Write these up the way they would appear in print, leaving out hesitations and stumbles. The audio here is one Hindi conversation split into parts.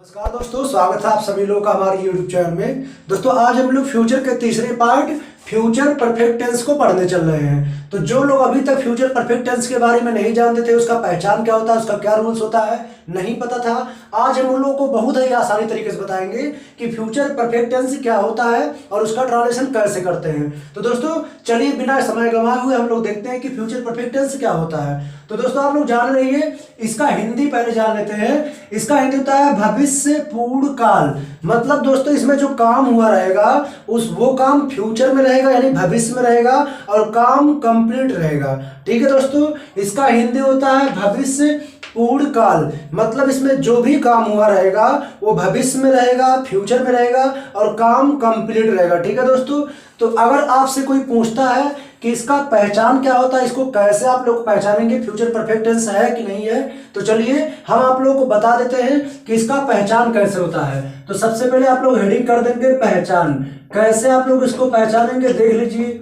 नमस्कार दोस्तों, स्वागत है आप सभी लोगों का हमारे YouTube चैनल में। दोस्तों आज हम लोग फ्यूचर के तीसरे पार्ट फ्यूचर परफेक्ट टेंस को पढ़ने चल रहे हैं। तो जो लोग अभी तक फ्यूचर परफेक्ट टेंस के बारे में नहीं जानते थे, उसका पहचान क्या होता है, उसका क्या रूल्स होता है, नहीं पता था, आज हम उन लोगों को बहुत ही आसानी तरीके से बताएंगे कि फ्यूचर परफेक्ट टेंस क्या होता है और उसका ट्रांसलेशन कैसे करते हैं। तो दोस्तों चलिए बिना समय गंवाए हुए हम लोग देखते हैं कि फ्यूचर परफेक्ट टेंस क्या होता है। तो दोस्तों आप लोग जान रहिए, इसका हिंदी पहले जान लेते हैं। इसका हिंदी होता है भविष्य पूर्ण काल। मतलब दोस्तों इसमें जो काम हुआ रहेगा वो काम फ्यूचर में रहेगा, यानी भविष्य में रहेगा, और काम कंप्लीट रहेगा। ठीक है दोस्तों, इसका हिंदी होता है भविष्य पूर्ण काल। मतलब इसमें जो भी काम हुआ रहेगा वो भविष्य में रहेगा, फ्यूचर में रहेगा, और काम कंप्लीट रहेगा। ठीक है दोस्तों, तो अगर आपसे कोई पूछता है कि इसका पहचान क्या होता है, इसको कैसे आप लोग पहचानेंगे फ्यूचर परफेक्ट टेंस है कि नहीं है, तो चलिए हम आप लोगों को बता देते हैं कि इसका पहचान कैसे होता है। तो सबसे पहले आप लोग हेडिंग कर देंगे पहचान। कैसे आप लोग इसको पहचानेंगे देख लीजिए।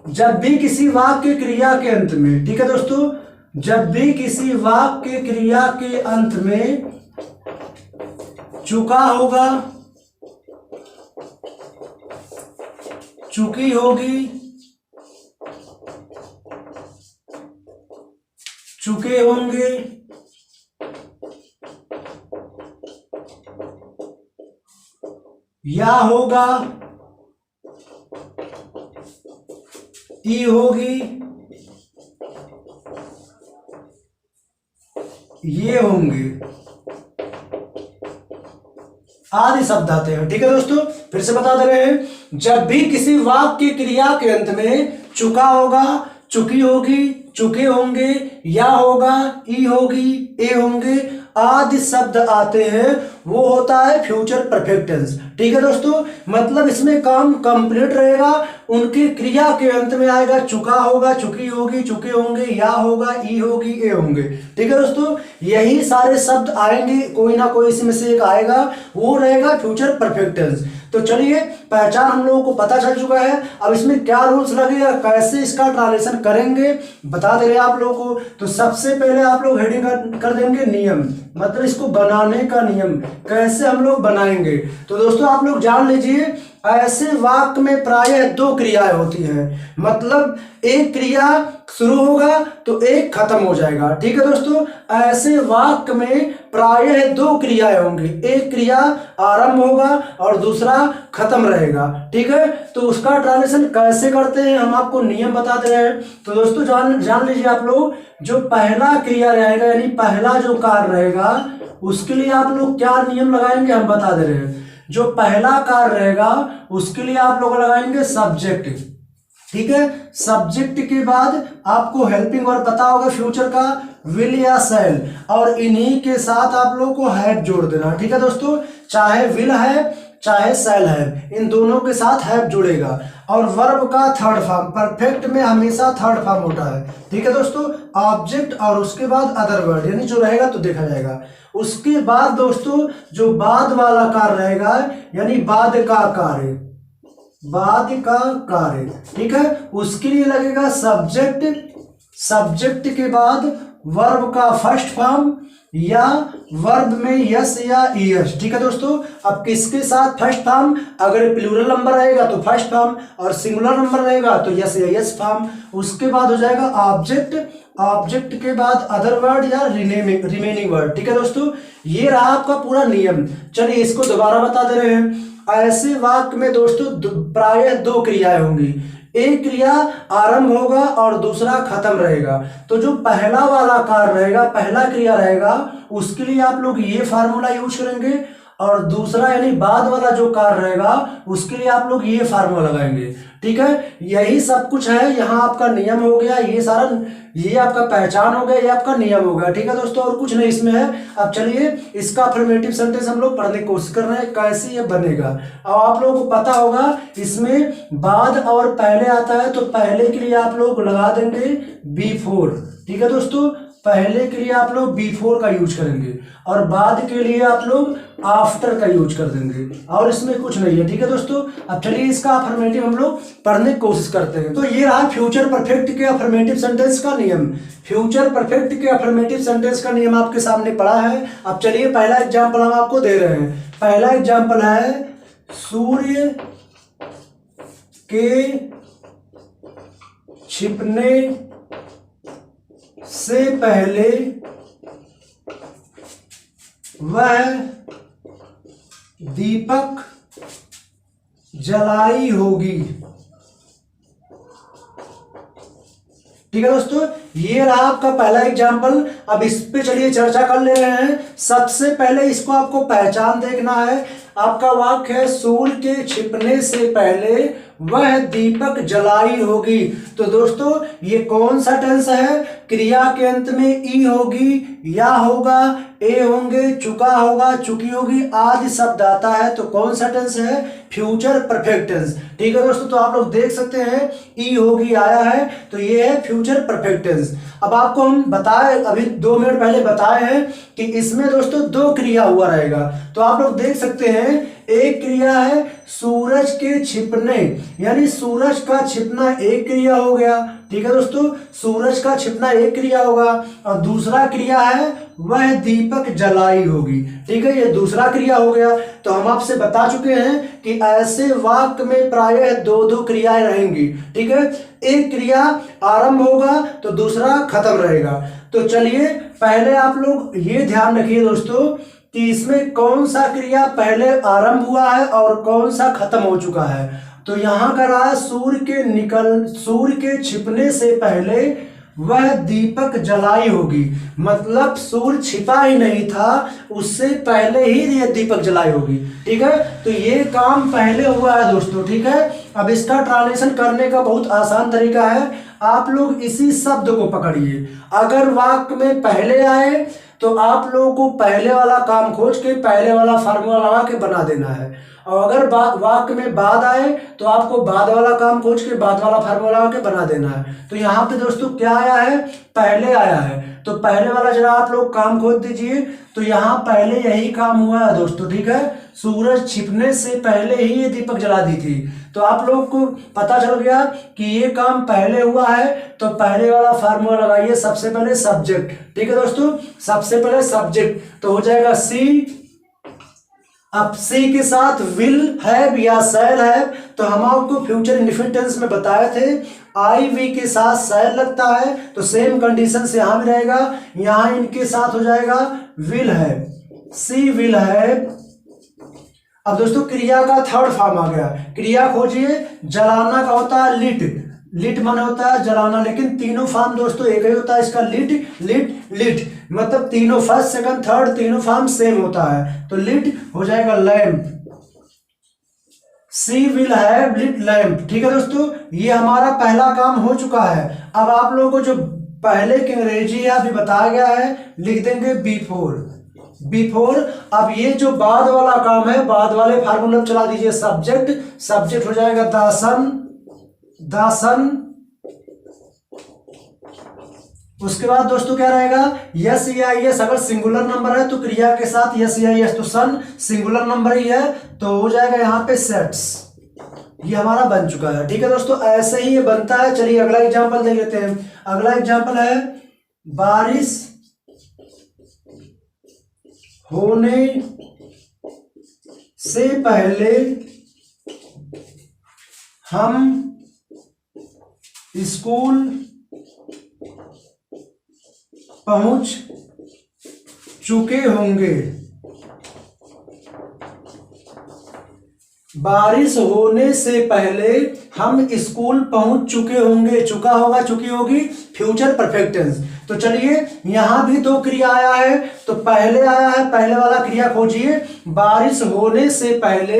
जब भी किसी वाक्य क्रिया के अंत में, ठीक है दोस्तों, जब भी किसी वाक्य क्रिया के अंत में चुका होगा, चुकी होगी, चुके होंगे, या होगा, ई होगी, ये होंगे आदि शब्द आते हैं। ठीक है दोस्तों, फिर से बता दे रहे हैं, जब भी किसी वाक्य क्रिया के अंत में चुका होगा, चुकी होगी, चुके होंगे, या होगा, ई होगी, ए होंगे आदि शब्द आते हैं, वो होता है फ्यूचर परफेक्ट टेंस। ठीक है दोस्तों, मतलब इसमें काम कंप्लीट रहेगा, उनकी क्रिया के अंत में आएगा चुका होगा, चुकी होगी, चुके होंगे, या होगा, ई होगी, ए होंगे। ठीक है दोस्तों, यही सारे शब्द आएंगे, कोई ना कोई इसमें से एक आएगा, वो रहेगा फ्यूचर परफेक्ट टेंस। तो चलिए पहचान हम लोगों को पता चल चुका है, अब इसमें क्या रूल्स लगेगा, कैसे इसका ट्रांसलेशन करेंगे बता दे रहे हैं आप लोगों को। तो सबसे पहले आप लोग हेडिंग कर देंगे नियम, मतलब इसको बनाने का नियम, कैसे हम लोग बनाएंगे। तो दोस्तों आप लोग जान लीजिए, ऐसे वाक्य में प्रायः दो क्रियाएं होती हैं। मतलब एक क्रिया शुरू होगा तो एक खत्म हो जाएगा। ठीक है दोस्तों, ऐसे वाक्य में प्रायः दो क्रियाएं होंगी, एक क्रिया आरंभ होगा और दूसरा खत्म रहेगा। ठीक है, तो उसका ट्रांसलेशन कैसे करते हैं हम आपको नियम बता दे रहे हैं। तो दोस्तों जान लीजिए आप लोग, जो पहला क्रिया रहेगा यानी पहला जो कार्य रहेगा, उसके लिए आप लोग क्या नियम लगाएंगे हम बता दे रहे हैं। जो पहला कार्य रहेगा उसके लिए आप लोग लगाएंगे सब्जेक्ट। ठीक है, सब्जेक्ट के बाद आपको हेल्पिंग वर्ब पता होगा फ्यूचर का, विल या शैल, और इन्हीं के साथ आप लोगों को हैव जोड़ देना। ठीक है दोस्तों, चाहे विल है चाहे शैल है, इन दोनों के साथ हैव जुड़ेगा। और वर्ब का थर्ड फॉर्म, परफेक्ट में हमेशा थर्ड फॉर्म होता है। ठीक है दोस्तों, ऑब्जेक्ट और उसके बाद अदर वर्ड, यानी जो रहेगा तो देखा जाएगा। उसके बाद दोस्तों जो बाद वाला कार्य रहेगा, यानी बाद का कार्य, बाद का कार्य, ठीक है, उसके लिए लगेगा सब्जेक्ट। सब्जेक्ट के बाद वर्ब का फर्स्ट फॉर्म, या वर्ब में यस या ईएस। ठीक है दोस्तों, अब किसके साथ फर्स्ट फॉर्म, अगर प्लूरल नंबर रहेगा तो फर्स्ट फॉर्म, और सिंगुलर नंबर रहेगा तो यस या यस फॉर्म। उसके बाद हो जाएगा ऑब्जेक्ट, ऑब्जेक्ट के बाद अदर वर्ड या रिमेनिंग वर्ड। ठीक है दोस्तों, ये रहा आपका पूरा नियम। चलिए इसको दोबारा बता दे रहे हैं। ऐसे वाक्य में दोस्तों प्रायः दो क्रियाएं होंगी, एक क्रिया आरंभ होगा और दूसरा खत्म रहेगा। तो जो पहला वाला कार्य रहेगा, पहला क्रिया रहेगा, उसके लिए आप लोग ये फार्मूला यूज करेंगे, और दूसरा यानी बाद वाला जो कार्य रहेगा उसके लिए आप लोग ये फार्मूला लगाएंगे। ठीक है, यही सब कुछ है, यहाँ आपका नियम हो गया, ये सारा, ये आपका पहचान हो गया, ये आपका नियम हो गया। ठीक है दोस्तों, और कुछ नहीं इसमें है। अब चलिए इसका अफर्मेटिव सेंटेंस हम लोग पढ़ने की कोशिश कर रहे हैं, कैसे ये बनेगा। अब आप लोगों को पता होगा इसमें बाद और पहले आता है, तो पहले के लिए आप लोग लगा देंगे बिफोर। ठीक है दोस्तों, पहले के लिए आप लोग बिफोर का यूज करेंगे और बाद के लिए आप लोग आफ्टर का यूज कर देंगे, और इसमें कुछ नहीं है। ठीक है दोस्तों, अब चलिए इसका अफर्मेटिव हम लोग पढ़ने की कोशिश करते हैं। तो ये रहा फ्यूचर परफेक्ट के अफर्मेटिव सेंटेंस का नियम। फ्यूचर परफेक्ट के अफर्मेटिव सेंटेंस का नियम आपके सामने पड़ा है। अब चलिए पहला एग्जाम्पल हम आपको दे रहे हैं। पहला एग्जाम्पल है सूर्य के छिपने से पहले वह दीपक जलाई होगी। ठीक है दोस्तों, ये रहा आपका पहला एग्जाम्पल। अब इस पे चलिए चर्चा कर ले रहे हैं। सबसे पहले इसको आपको पहचान देखना है। आपका वाक्य है सूर्य के छिपने से पहले वह दीपक जलाई होगी। तो दोस्तों ये कौन सा टेंस है? क्रिया के अंत में ई होगी, या होगा, ए होंगे, चुका होगा, चुकी होगी, आदि शब्द आता है। तो कौन सा टेंस है? Future perfect tense. ठीक है दोस्तों, तो आप लोग देख सकते हैं ई होगी आया है, तो ये है फ्यूचर परफेक्ट टेंस। अब आपको हम बताए, अभी 2 मिनट पहले बताए हैं कि इसमें दोस्तों 2 क्रिया हुआ रहेगा। तो आप लोग देख सकते हैं एक क्रिया है सूरज के छिपने, यानी सूरज का छिपना एक क्रिया हो गया। ठीक है दोस्तों, सूरज का छिपना एक क्रिया होगा, और दूसरा क्रिया है वह दीपक जलाई होगी। ठीक है, ये दूसरा क्रिया हो गया। तो हम आपसे बता चुके हैं कि ऐसे वाक्य में प्रायः 2-2 क्रियाएं रहेंगी। ठीक है, एक क्रिया आरंभ होगा तो दूसरा खत्म रहेगा। तो चलिए पहले आप लोग ये ध्यान रखिए दोस्तों कि इसमें कौन सा क्रिया पहले आरंभ हुआ है और कौन सा खत्म हो चुका है। तो यहां का रहा सूर्य के छिपने से पहले वह दीपक जलाई होगी, मतलब सूर्य छिपा ही नहीं था, उससे पहले ही ये दीपक जलाई होगी। ठीक है, तो ये काम पहले हुआ है दोस्तों। ठीक है, अब इसका ट्रांसलेशन करने का बहुत आसान तरीका है। आप लोग इसी शब्द को पकड़िए। अगर वाक्य में पहले आए तो आप लोगों को पहले वाला काम खोज के पहले वाला फार्मूला लगा के बना देना है, और अगर वाक्य में बाद आए तो आपको बाद वाला काम खोज के बाद वाला फार्मूला लगा के बना देना है। तो यहाँ पे दोस्तों क्या आया है? पहले आया है, तो पहले वाला जरा आप लोग काम खोज दीजिए। तो यहाँ पहले यही काम हुआ है दोस्तों। ठीक है, सूरज छिपने से पहले ही ये दीपक जला दी थी। तो आप लोग को पता चल गया कि ये काम पहले हुआ है, तो पहले वाला फार्मूला लगाइए। सबसे पहले सब्जेक्ट। ठीक है दोस्तों, सबसे पहले सब्जेक्ट तो हो जाएगा सी। अब सी के साथ विल हैव या शैल हैव, तो हम आपको फ्यूचर इंडेफिनिट टेंस में बताए थे आई वी के साथ शैल लगता है, तो सेम कंडीशन से यहां भी रहेगा। यहां इनके साथ हो जाएगा will have, she will have. अब दोस्तों क्रिया का थर्ड फॉर्म आ गया। क्रिया खोजिए। जलाना का होता है लिट, लिट माने होता है जलाना, लेकिन तीनों फॉर्म दोस्तों एक ही होता है इसका, लिट लिट लिट, मतलब तीनों फर्स्ट सेकंड थर्ड तीनों फॉर्म सेम होता है। तो लिट हो जाएगा lamp, she will have lit lamp. ठीक है दोस्तों, ये हमारा पहला काम हो चुका है। अब आप लोगों को जो पहले की अंग्रेजी अभी बताया गया है लिख देंगे बिफोर, बिफोर। अब ये जो बाद वाला काम है, बाद वाले फार्मूला चला दीजिए। सब्जेक्ट, सब्जेक्ट हो जाएगा द सन, द सन। उसके बाद दोस्तों क्या रहेगा? यस या यस, अगर सिंगुलर नंबर है तो क्रिया के साथ यस या यस, तो सन सिंगुलर नंबर ही है तो हो जाएगा यहाँ पे सेट्स। ये हमारा बन चुका है। ठीक है दोस्तों, ऐसे ही ये बनता है। चलिए अगला एग्जांपल देख लेते हैं। अगला एग्जांपल है बारिश होने से पहले हम स्कूल पहुंच चुके होंगे। बारिश होने से पहले हम स्कूल पहुंच चुके होंगे। चुका होगा, चुकी होगी, फ्यूचर परफेक्ट टेंस। तो चलिए यहां भी 2 क्रिया आया है, तो पहले आया है, पहले वाला क्रिया खोजिए। बारिश होने से पहले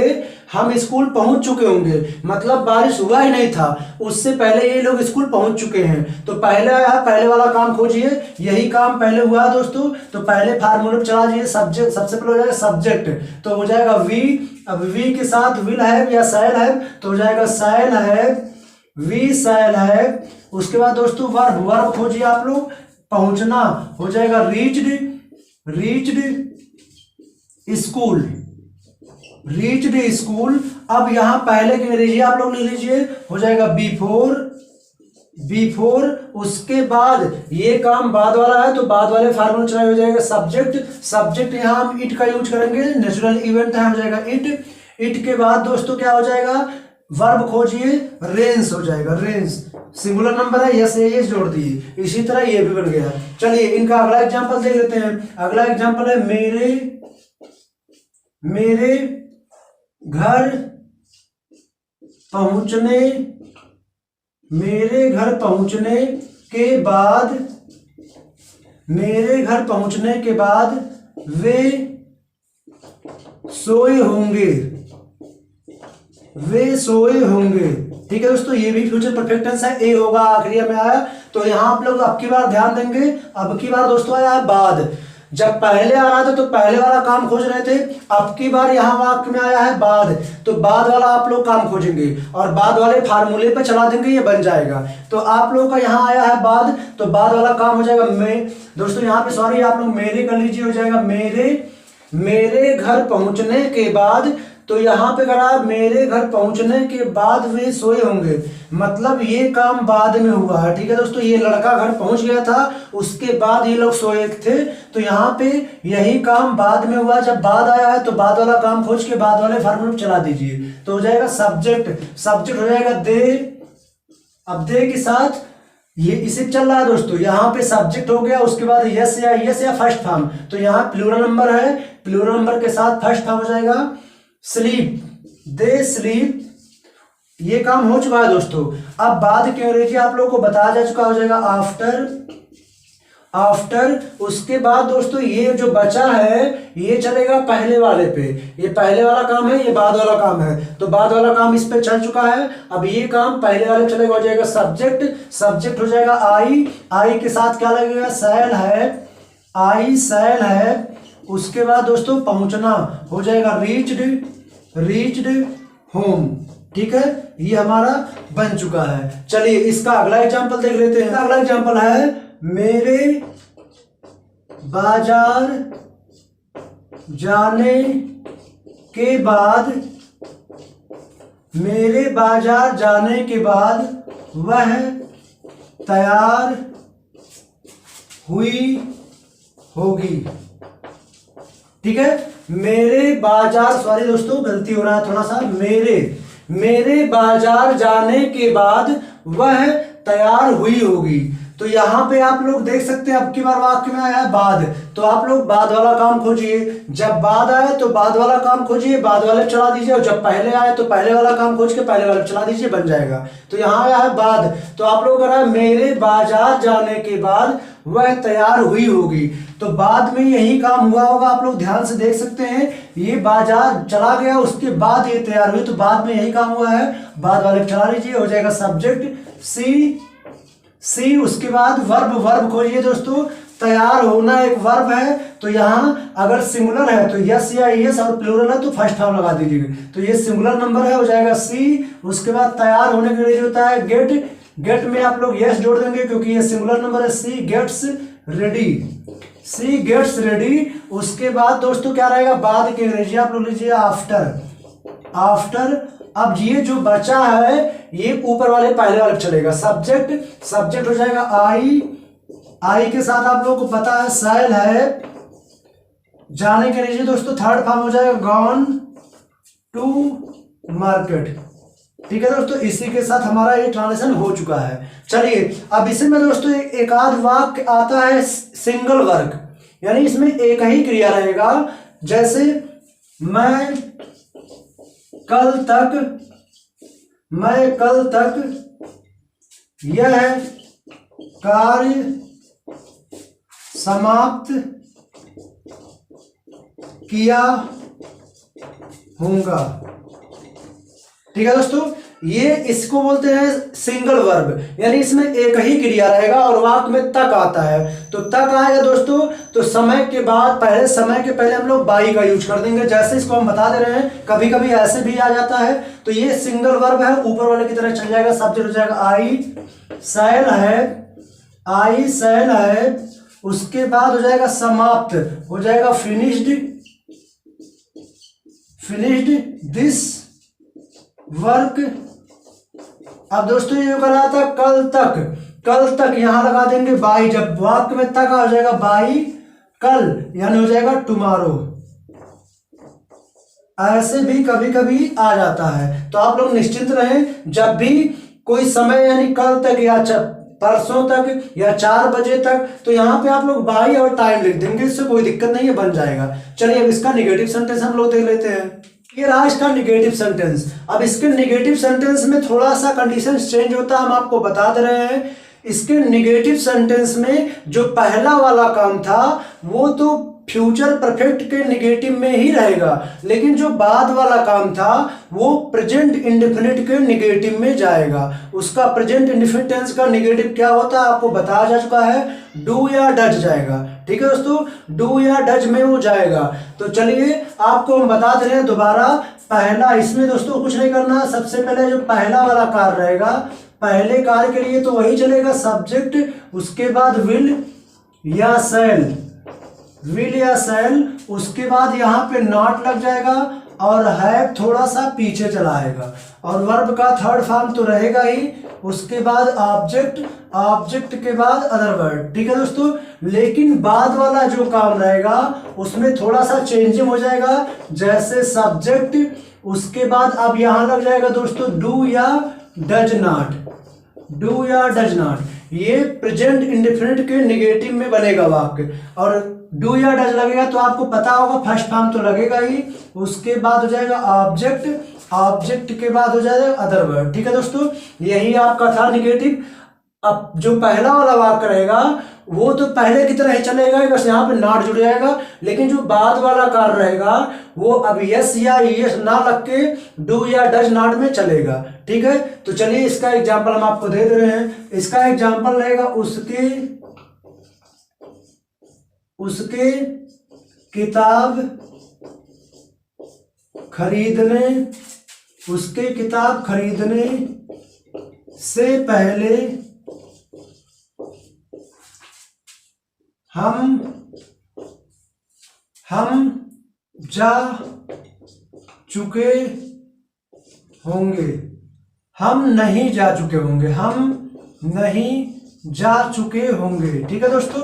हम स्कूल पहुंच चुके होंगे, मतलब बारिश हुआ ही नहीं था, उससे पहले ये लोग स्कूल पहुंच चुके हैं। तो पहले आया है, पहले वाला काम खोजिए। यही काम पहले हुआ है दोस्तों, तो पहले फार्मूले पे चला दीजिए। सब्जेक्ट सबसे पहले हो जाएगा सब्जेक्ट, तो हो जाएगा वी। अब वी के साथ विल हैव या शैल हैव, तो हो जाएगा shall have, we shall have. उसके बाद दोस्तों वर्ब, वर्ब खोजिए आप लोग। पहुंचना हो जाएगा रीच्ड स्कूल, रीच्ड स्कूल। अब यहां पहले के अंग्रेजी आप लोग लिख लीजिए, हो जाएगा बिफोर। उसके बाद ये काम बाद वाला है तो बाद वाले फॉर्मूला चला हो जाएगा सब्जेक्ट यहां हम इट का यूज करेंगे, नेचुरल इवेंट है, हो जाएगा इट के बाद दोस्तों क्या हो जाएगा, वर्ब खोजिए, रेंस हो जाएगा, रेंस सिंगुलर नंबर है, यस ये जोड़ दिए, इसी तरह ये भी बन गया। चलिए इनका अगला एग्जांपल देख लेते हैं। अगला एग्जांपल है मेरे घर पहुंचने के बाद वे सोए होंगे। ठीक है दोस्तों, ये भी फ्यूचर परफेक्ट टेंस है, ए होगा आखिरी में आया। तो यहां आप लोग अब की बार ध्यान देंगे, अब की बार दोस्तों आया है बाद। जब पहले आ रहा था तो पहले वाला काम खोज रहे थे, अब की बार यहां वाक्य में आया है बाद, तो बाद वाला आप लोग काम खोजेंगे और बाद वाले फार्मूले पे चला देंगे, ये बन जाएगा। तो आप लोगों का यहां आया है बाद, तो बाद वाला काम हो जाएगा दोस्तों यहाँ पे सॉरी आप लोग मेरे कर लीजिए, हो जाएगा मेरे घर पहुंचने के बाद। तो यहां पे करा मेरे घर पहुंचने के बाद वे सोए होंगे, मतलब ये काम बाद में हुआ है। ठीक है दोस्तों, ये लड़का घर पहुंच गया था, उसके बाद ये लोग सोए थे, तो यहाँ पे यही काम बाद में हुआ। जब बाद आया है तो बाद वाला काम खोज के बाद वाले फॉर्मूले चला दीजिए, तो हो जाएगा सब्जेक्ट हो जाएगा दे। अब दे के साथ ये इसे चल रहा है दोस्तों, यहाँ पे सब्जेक्ट हो गया, उसके बाद यस या फर्स्ट फॉर्म, तो यहाँ प्लूरल नंबर है, प्लूरल नंबर के साथ फर्स्ट फॉर्म हो जाएगा स्लीप, दे स्लीप। ये काम हो चुका है दोस्तों। अब बाद की अंग्रेजी आप लोगों को बताया जा चुका, हो जाएगा आफ्टर। उसके बाद दोस्तों ये जो बचा है ये चलेगा पहले वाले पे, ये पहले वाला काम है, ये बाद वाला काम है, तो बाद वाला काम इस पे चल चुका है। अब ये काम पहले वाले चलेगा, हो जाएगा सब्जेक्ट हो जाएगा आई के साथ क्या लगेगा, सैल है। उसके बाद दोस्तों पहुंचना हो जाएगा रीच्ड होम। ठीक है, ये हमारा बन चुका है। चलिए इसका अगला एग्जांपल देख लेते हैं। अगला एग्जांपल है मेरे बाजार जाने के बाद वह तैयार हुई होगी। ठीक है, मेरे बाजार, सॉरी दोस्तों गलती हो रहा है थोड़ा सा, मेरे बाजार जाने के बाद वह तैयार हुई होगी। तो यहां पे आप लोग देख सकते हैं अब की बार वाक्य में आया है बाद, तो आप लोग बाद वाला काम खोजिए। जब बाद आए तो बाद वाला काम खोजिए, बाद वाले चला दीजिए, और जब पहले आए तो पहले वाला काम खोज के पहले वाले चला दीजिए, बन जाएगा। तो यहां आया है बाद, तो आप लोग करा मेरे बाजार जाने के बाद वह तैयार हुई होगी, तो बाद में यही काम हुआ होगा। आप लोग ध्यान से देख सकते हैं, ये बाजार चला गया, उसके बाद ये तैयार हुई, तो बाद में यही काम हुआ है, बाद वाले चला लीजिए, हो जाएगा सब्जेक्ट सी। उसके बाद वर्ब खोजिए दोस्तों, तैयार होना एक वर्ब है, तो यहां अगर सिंगुलर है तो यस या यस, और प्लूरल है तो फर्स्ट फॉर्म लगा दीजिएगा, तो ये सिंगुलर नंबर है, हो जाएगा सी। उसके बाद तैयार होने के लिए होता है गेट में आप लोग यस जोड़ देंगे क्योंकि ये सिंगुलर नंबर है, सी गेट्स रेडी। उसके बाद दोस्तों क्या रहेगा, बाद की अंग्रेजी आप लोग लीजिए आफ्टर। अब ये जो बचा है ये ऊपर वाले पहले वाले चलेगा, सब्जेक्ट हो जाएगा आई के साथ आप लोगों को पता है सैल है, जाने के लीजिए दोस्तों थर्ड फॉर्म हो जाएगा गॉन टू मार्केट। ठीक है दोस्तों, इसी के साथ हमारा ये ट्रांसलेशन हो चुका है। चलिए अब इसमें दोस्तों एक आध वाक्य आता है सिंगल वर्क, यानी इसमें एक ही क्रिया रहेगा, जैसे मैं कल तक यह कार्य समाप्त किया होगा। ठीक है दोस्तों, ये इसको बोलते हैं सिंगल वर्ब, यानी इसमें एक ही क्रिया रहेगा और वाक्य में तक आता है। तो तक आएगा दोस्तों, तो समय के बाद पहले, समय के पहले हम लोग बाई का यूज कर देंगे, जैसे इसको हम बता दे रहे हैं, कभी कभी ऐसे भी आ जाता है। तो ये सिंगल वर्ब है, ऊपर वाले की तरह चल जाएगा, सब्जेक्ट हो जाएगा आई, सैल है, आई शैल हैव, उसके बाद हो जाएगा समाप्त, हो जाएगा फिनिश्ड दिस वर्क। अब दोस्तों ये करा था कल तक यहां लगा देंगे बाई, जब वाक्य में तक आ जाएगा बाई कल, यानी हो जाएगा टुमारो। ऐसे भी कभी कभी आ जाता है, तो आप लोग निश्चिंत रहें, जब भी कोई समय यानी कल तक या परसों तक या 4 बजे तक, तो यहाँ पे आप लोग बाई और टाइम लिख देंगे, इससे कोई दिक्कत नहीं है, बन जाएगा। चलिए अब इसका निगेटिव सेंटेंस हम लोग देख लेते हैं। ये रहा इसका निगेटिव सेंटेंस। अब इसके निगेटिव सेंटेंस में थोड़ा सा कंडीशन चेंज होता है, हम आपको बता दे रहे हैं। इसके निगेटिव सेंटेंस में जो पहला वाला काम था वो तो फ्यूचर परफेक्ट के निगेटिव में ही रहेगा, लेकिन जो बाद वाला काम था वो प्रेजेंट इंडेफिनिट के निगेटिव में जाएगा। उसका प्रेजेंट इंडेफिनिट टेंस का निगेटिव क्या होता है आपको बताया जा चुका है, डू या डज जाएगा। ठीक है दोस्तों, डू या डज में वो जाएगा। तो चलिए आपको हम बता दे रहे हैं दोबारा। पहला, इसमें दोस्तों कुछ नहीं करना, सबसे पहले जो पहला वाला कार्य रहेगा, पहले कार्य के लिए तो वही चलेगा सब्जेक्ट, उसके बाद विल या सेल, उसके बाद यहाँ पे नॉट लग जाएगा और हैव थोड़ा सा पीछे चला आएगा, और वर्ब का थर्ड फॉर्म तो रहेगा ही, उसके बाद ऑब्जेक्ट के बाद अदर वर्ड। ठीक है दोस्तों, लेकिन बाद वाला जो काम रहेगा उसमें थोड़ा सा चेंजिंग हो जाएगा, जैसे सब्जेक्ट, उसके बाद अब यहां लग जाएगा दोस्तों डू या डज नॉट। ये प्रेजेंट इंडेफिनिट के निगेटिव में बनेगा वाक्य, और डू या डज लगेगा तो आपको पता होगा फर्स्ट फॉर्म तो लगेगा ही, उसके बाद हो जाएगा ऑब्जेक्ट के बाद हो जाएगा अदर वर्ड। ठीक है दोस्तों, यही आपका था निगेटिव। अब जो पहला वाला वाक्य रहेगा वो तो पहले की तरह ही चलेगा, बस यहाँ पे नॉट जुड़ जाएगा, लेकिन जो बाद वाला कार्य रहेगा वो अब यस या यस ना लग के डू या डज नॉट में चलेगा। ठीक है, तो चलिए इसका एग्जांपल हम आपको दे रहे हैं। इसका एग्जांपल रहेगा उसके किताब खरीदने से पहले हम जा चुके होंगे। हम नहीं जा चुके होंगे। ठीक है दोस्तों,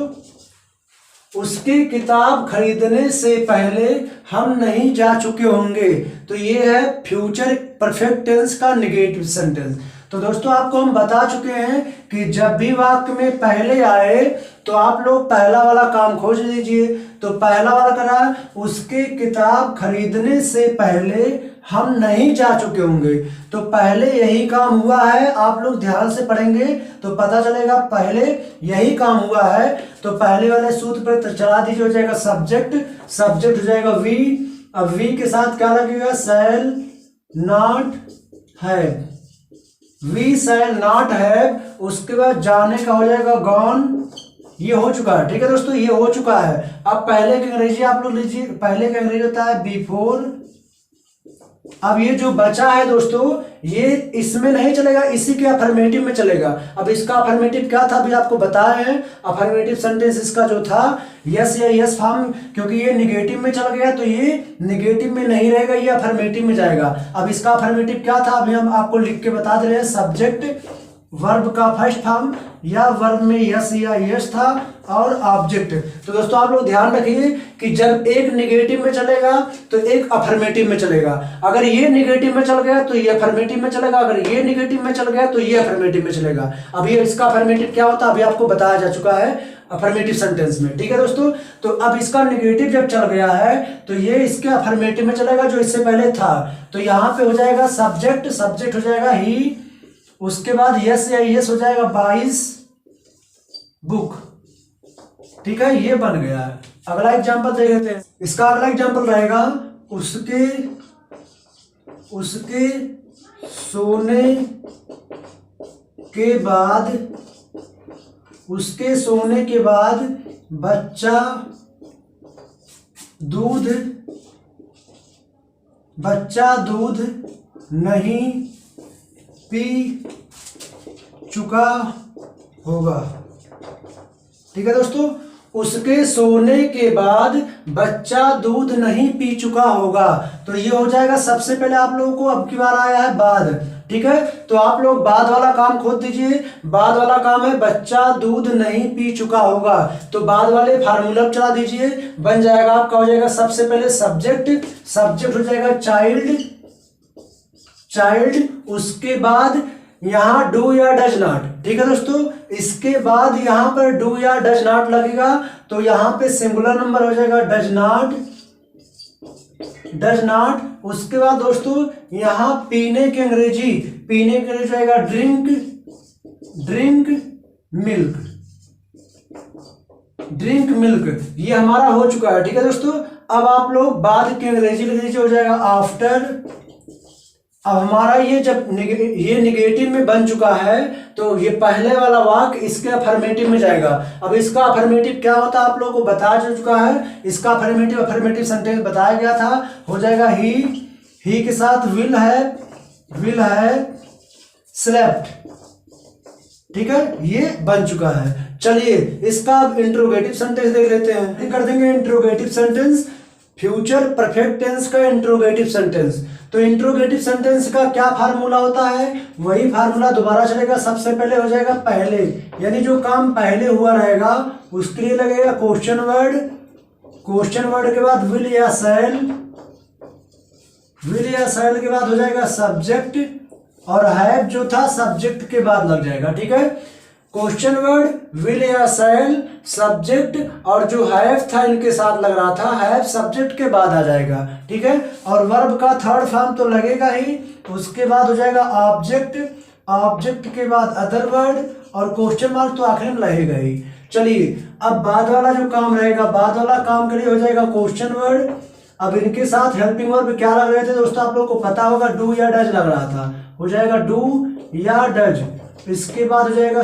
उसकी किताब खरीदने से पहले हम नहीं जा चुके होंगे, तो ये है फ्यूचर परफेक्ट टेंस का निगेटिव सेंटेंस। तो दोस्तों आपको हम बता चुके हैं कि जब भी वाक्य में पहले आए तो आप लोग पहला वाला काम खोज लीजिए। तो पहला वाला करा, उसके किताब खरीदने से पहले हम नहीं जा चुके होंगे, तो पहले यही काम हुआ है। आप लोग ध्यान से पढ़ेंगे तो पता चलेगा पहले यही काम हुआ है। तो पहले वाले सूत्र पर चला दीजिए, हो जाएगा सब्जेक्ट हो जाएगा वी। अब वी के साथ क्या लगेगा, shall not have, we shall not have. उसके बाद जाने का हो जाएगा गॉन, ये हो चुका है। ठीक है दोस्तों, ये हो चुका है। अब पहले की अंग्रेजी आप लोग लीजिए, पहले का अंग्रेजी होता है बिफोर। अब ये जो बचा है दोस्तों, ये इसमें नहीं चलेगा, इसी के अफर्मेटिव में चलेगा। अब इसका अफर्मेटिव क्या था अभी आपको बताए हैं। अफर्मेटिव सेंटेंस इसका जो था यस या यस फॉर्म, क्योंकि ये निगेटिव में चल गया तो ये निगेटिव में नहीं रहेगा, ये अफर्मेटिव में जाएगा। अब इसका अफर्मेटिव क्या था अभी हम आपको लिख के बता दे रहे हैं। सब्जेक्ट वर्ब का फर्स्ट फॉर्म या वर्ब में यस या यस था, और ऑब्जेक्ट। तो दोस्तों आप लोग ध्यान रखिए कि जब एक निगेटिव में चलेगा तो एक अफर्मेटिव में चलेगा। अगर ये निगेटिव में चल गया तो ये अफर्मेटिव में चलेगा, अगर ये निगेटिव में चल गया तो ये अफर्मेटिव में चलेगा। अब ये इसका अफर्मेटिव क्या होता है अभी आपको बताया जा चुका है अफर्मेटिव सेंटेंस में। ठीक है दोस्तों, तो अब इसका निगेटिव जब चल गया है तो ये इसके अफर्मेटिव में चलेगा जो इससे पहले था। तो यहाँ पे हो जाएगा सब्जेक्ट हो जाएगा ही, उसके बाद यस या यस हो जाएगा बाइज बुक। ठीक है, ये बन गया है। अगला एग्जांपल देख लेते हैं। इसका अगला एग्जांपल रहेगा उसके सोने के बाद बच्चा दूध नहीं पी चुका होगा। ठीक है दोस्तों। उसके सोने के बाद बच्चा दूध नहीं पी चुका होगा। तो ये हो जाएगा, सबसे पहले आप लोगों को अब की बार आया है बाद, ठीक है। तो आप लोग बाद वाला काम खोद दीजिए। बाद वाला काम है बच्चा दूध नहीं पी चुका होगा। तो बाद वाले फार्मूला चला दीजिए, बन जाएगा आपका, हो जाएगा सबसे पहले सब्जेक्ट हो जाएगा चाइल्ड, उसके बाद यहाँ डू या डज नॉट, ठीक है दोस्तों। इसके बाद यहाँ पर डू या डज नॉट लगेगा, तो यहाँ पे सिंगुलर नंबर हो जाएगा डज नॉट। उसके बाद दोस्तों यहाँ पीने की अंग्रेजी जाएगा ड्रिंक मिल्क। ये हमारा हो चुका है, ठीक है दोस्तों। अब आप लोग बाद की अंग्रेजी लिख दीजिए, हो जाएगा आफ्टर। अब हमारा ये जब ये निगेटिव में बन चुका है, तो ये पहले वाला वाक्य इसके अफर्मेटिव में जाएगा। अब इसका अफर्मेटिव क्या होता है आप लोगों को बता चुका है। इसका अफर्मेटिव सेंटेंस बताया गया था, हो जाएगा ही के साथ विल है स्लेप्ट, ठीक है। ये बन चुका है। चलिए इसका अब इंट्रोगेटिव सेंटेंस देख लेते हैं। कर देंगे interrogative sentence, future perfect tense का इंट्रोगेटिव सेंटेंस। तो इंट्रोगेटिव सेंटेंस का क्या फार्मूला होता है, वही फार्मूला दोबारा चलेगा। सबसे पहले हो जाएगा पहले, यानी जो काम पहले हुआ रहेगा उसके लिए लगेगा क्वेश्चन वर्ड के बाद विल या सेल के बाद हो जाएगा सब्जेक्ट, और हैव जो था सब्जेक्ट के बाद लग जाएगा, ठीक है। क्वेश्चन वर्ड विल या सेल सब्जेक्ट, और जो हैव था इनके साथ लग रहा था, हैव सब्जेक्ट के बाद आ जाएगा, ठीक है। और वर्ब का थर्ड फॉर्म तो लगेगा ही, उसके बाद हो जाएगा ऑब्जेक्ट के बाद अदर वर्ड, और क्वेश्चन मार्क तो आखिर में लगेगा ही। चलिए अब बाद वाला जो काम रहेगा, बाद वाला काम के लिए हो जाएगा क्वेश्चन वर्ड। अब इनके साथ हेल्पिंग वर्ब क्या लग रहे थे दोस्तों, आप लोगों को पता होगा, डू या डज लग रहा था, हो जाएगा डू या डज। इसके बाद हो जाएगा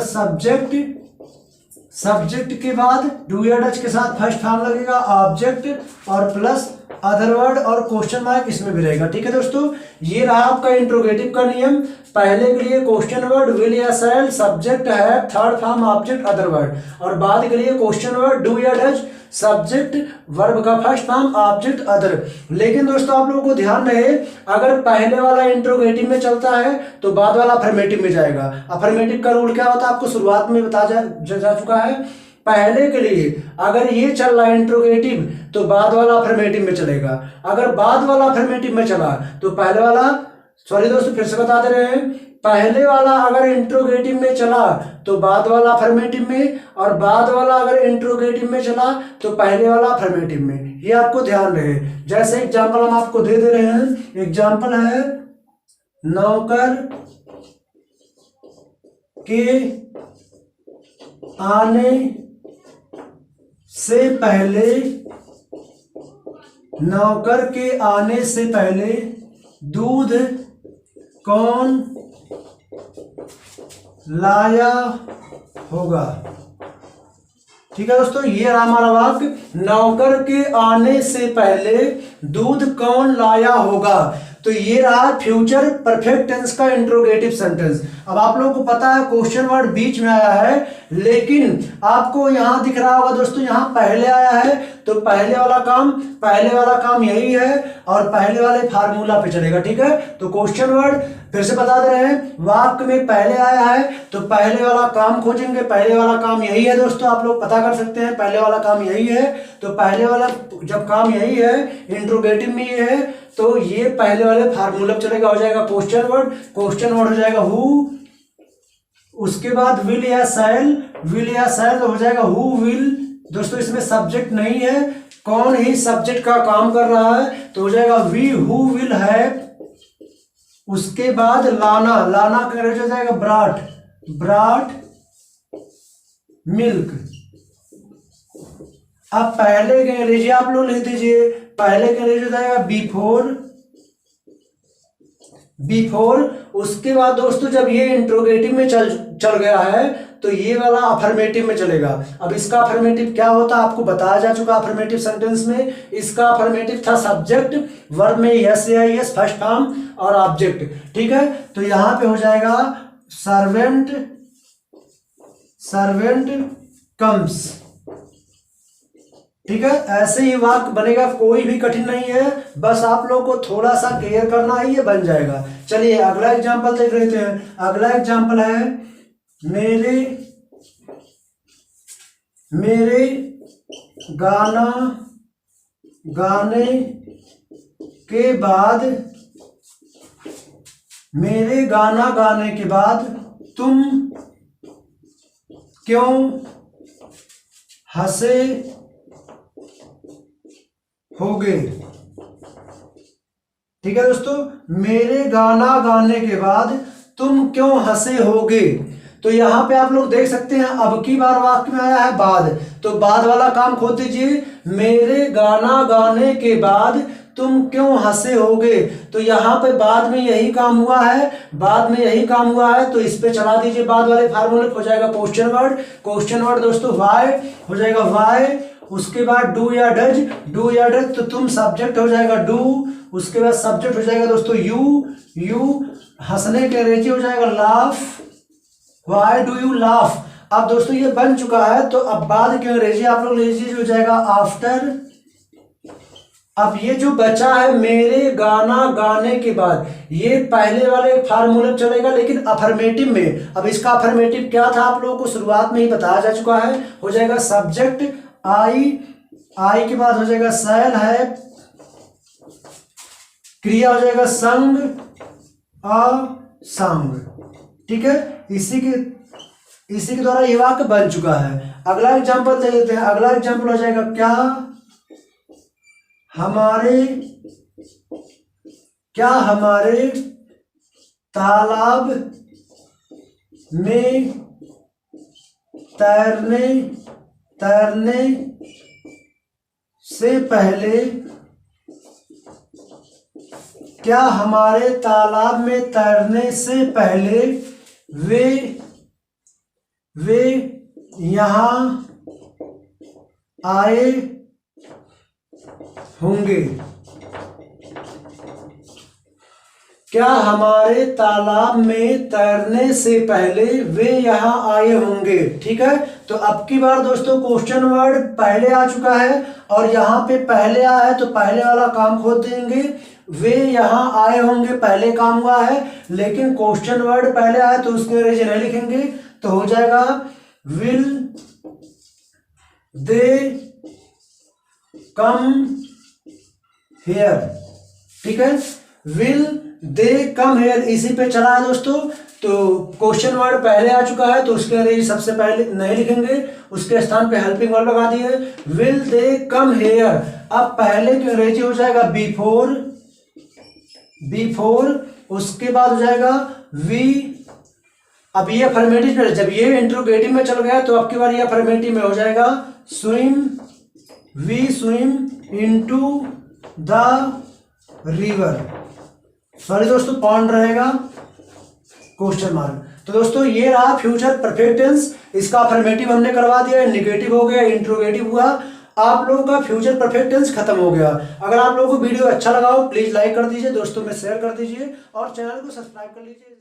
सब्जेक्ट के बाद डू या डज के साथ फर्स्ट फॉर्म लगेगा ऑब्जेक्ट, और प्लस अदर वर्ड, और क्वेश्चन मार्क इसमें भी रहेगा, ठीक है दोस्तों। ये रहा आपका इंट्रोगेटिव का नियम। पहले के लिए क्वेश्चन वर्ड विल या सेल सब्जेक्ट है third form object other word, और बाद के लिए क्वेश्चन वर्ड डू या डज सब्जेक्ट वर्ब का फर्स्ट फॉर्म ऑब्जेक्ट अदर। लेकिन दोस्तों आप लोगों को ध्यान रहे, अगर पहले वाला इंट्रोगेटिव में चलता है तो बाद वाला अफर्मेटिव में जाएगा। अफर्मेटिव का रूल क्या होता है आपको शुरुआत में जा चुका है। पहले के लिए अगर ये चल रहा है इंट्रोगेटिव, तो बाद वाला अफर्मेटिव में चलेगा। अगर बाद वाला अफर्मेटिव में चला तो पहले वाला, सॉरी दोस्तों फिर से बता दे रहे हैं, पहले वाला अगर इंट्रोगेटिव में चला तो बाद वाला अफर्मेटिव में, और बाद वाला अगर इंट्रोगेटिव में चला तो पहले वाला अफर्मेटिव में। ये आपको ध्यान रहे। जैसे एग्जांपल हम आपको दे रहे हैं, एग्जांपल है नौकर के आने से पहले दूध कौन लाया होगा, ठीक है दोस्तों। ये रहा हमारा वाक्य, नौकर के आने से पहले दूध कौन लाया होगा। तो ये रहा फ्यूचर परफेक्ट टेंस का इंट्रोगेटिव सेंटेंस। अब आप लोगों को पता है क्वेश्चन वर्ड बीच में आया है, लेकिन आपको यहां दिख रहा होगा दोस्तों, यहां पहले आया है, तो पहले वाला काम यही है, और पहले वाले फार्मूला पे चलेगा, ठीक है। तो क्वेश्चन वर्ड फिर से बता दे रहे हैं, वाक्य में पहले आया है तो पहले वाला काम खोजेंगे। पहले वाला काम यही है दोस्तों, आप लोग पता कर सकते हैं, पहले वाला काम यही है। तो पहले वाला जब काम यही है, इंट्रोगेटिव में ये है, तो ये पहले वाले फार्मूला चलेगा, हो जाएगा क्वेश्चन वर्ड हो जाएगा हु, उसके बाद विल या सेल हो जाएगा हु विल। दोस्तों इसमें सब्जेक्ट नहीं है, कौन ही सब्जेक्ट का काम कर रहा है, तो हो जाएगा वी हु विल है। उसके बाद लाना का अंग्रेजी हो जाएगा ब्राट मिल्क। अब पहले के अंग्रेजी आप लोग लिख दीजिए, पहले के अंग्रेजी हो जाएगा बिफोर। उसके बाद दोस्तों जब ये इंट्रोगेटिव में चल गया है तो ये वाला अफर्मेटिव में चलेगा। अब इसका अफर्मेटिव क्या होता है आपको बताया जा चुका अफर्मेटिव सेंटेंस में। इसका अफर्मेटिव था सब्जेक्ट, वर्ब में यस या यस फर्स्ट फॉर्म और ऑब्जेक्ट, ठीक है। तो यहां पे हो जाएगा सर्वेंट कम्स, ठीक है, ऐसे ही वाक्य बनेगा, कोई भी कठिन नहीं है, बस आप लोग को थोड़ा सा केयर करना है, ये बन जाएगा। चलिए अगला एग्जांपल देख लेते हैं। अगला एग्जांपल है मेरे गाना गाने के बाद तुम क्यों हंसे होगे। ठीक है दोस्तों, मेरे गाना गाने के बाद तुम क्यों हंसे होगे। तो यहां पे आप लोग देख सकते हैं, अब की बार वाक्य में आया है बाद, तो बाद वाला काम खोद दीजिए। मेरे गाना गाने के बाद तुम क्यों हंसे होगे, तो यहाँ पे बाद में यही काम हुआ है, तो इस पे चला दीजिए बाद वाले फार्मूले, हो जाएगा क्वेश्चन वर्ड दोस्तों, वाई हो जाएगा वाई, उसके बाद डू या डज, तो तुम सब्जेक्ट हो जाएगा डू, उसके बाद सब्जेक्ट हो जाएगा दोस्तों यू, हंसने के अंग्रेजी हो जाएगा laugh, why do you laugh. अब दोस्तों ये बन चुका है, तो अब बाद के अंग्रेजी आप लोग लीजिए, हो जाएगा आफ्टर। अब ये जो बचा है मेरे गाना गाने के बाद, ये पहले वाले फार्मूले चलेगा लेकिन अफर्मेटिव में। अब इसका अफर्मेटिव क्या था आप लोगों को शुरुआत में ही बताया जा चुका है, हो जाएगा सब्जेक्ट आई के बाद हो जाएगा शैल है, क्रिया हो जाएगा संग संग। ठीक है, इसी के द्वारा ये वाक्य बन चुका है। अगला एग्जांपल दे देते हैं। अगला एग्जांपल हो जाएगा क्या हमारे तालाब में तैरने से पहले वे यहाँ आए होंगे। क्या हमारे तालाब में तैरने से पहले वे यहाँ आए होंगे। ठीक है, तो अब की बार दोस्तों क्वेश्चन वर्ड पहले आ चुका है और यहाँ पे पहले आया है, तो पहले वाला काम खोद देंगे। वे यहाँ आए होंगे पहले काम हुआ है, लेकिन क्वेश्चन वर्ड पहले आया तो उसके अंग्रेजी नहीं लिखेंगे, तो हो जाएगा विल दे कम हेयर। ठीक है, विल दे कम हेयर इसी पे चला है दोस्तों। तो क्वेश्चन वर्ड पहले आ चुका है तो उसके अंग्रेजी सबसे पहले नहीं लिखेंगे, उसके स्थान पे हेल्पिंग वर्ड लगा दिए, विल दे कम हेयर। अब पहले की अंग्रेजी हो जाएगा बिफोर, उसके बाद हो जाएगा वी। अब ये अफर्मेटिव में, जब ये इंट्रोगेटिव में चल गया तो अब की बार ये अफर्मेटिव में हो जाएगा we swim into the river. Sorry दोस्तों, पॉन्ड रहेगा क्वेश्चन मार्क। तो दोस्तों ये रहा फ्यूचर परफेक्ट टेंस, इसका अफर्मेटिव हमने करवा दिया, नेगेटिव हो गया, इंट्रोगेटिव हुआ, आप लोगों का फ्यूचर परफेक्ट टेंस खत्म हो गया। अगर आप लोगों को वीडियो अच्छा लगा हो प्लीज लाइक कर दीजिए, दोस्तों में शेयर कर दीजिए और चैनल को सब्सक्राइब कर लीजिए।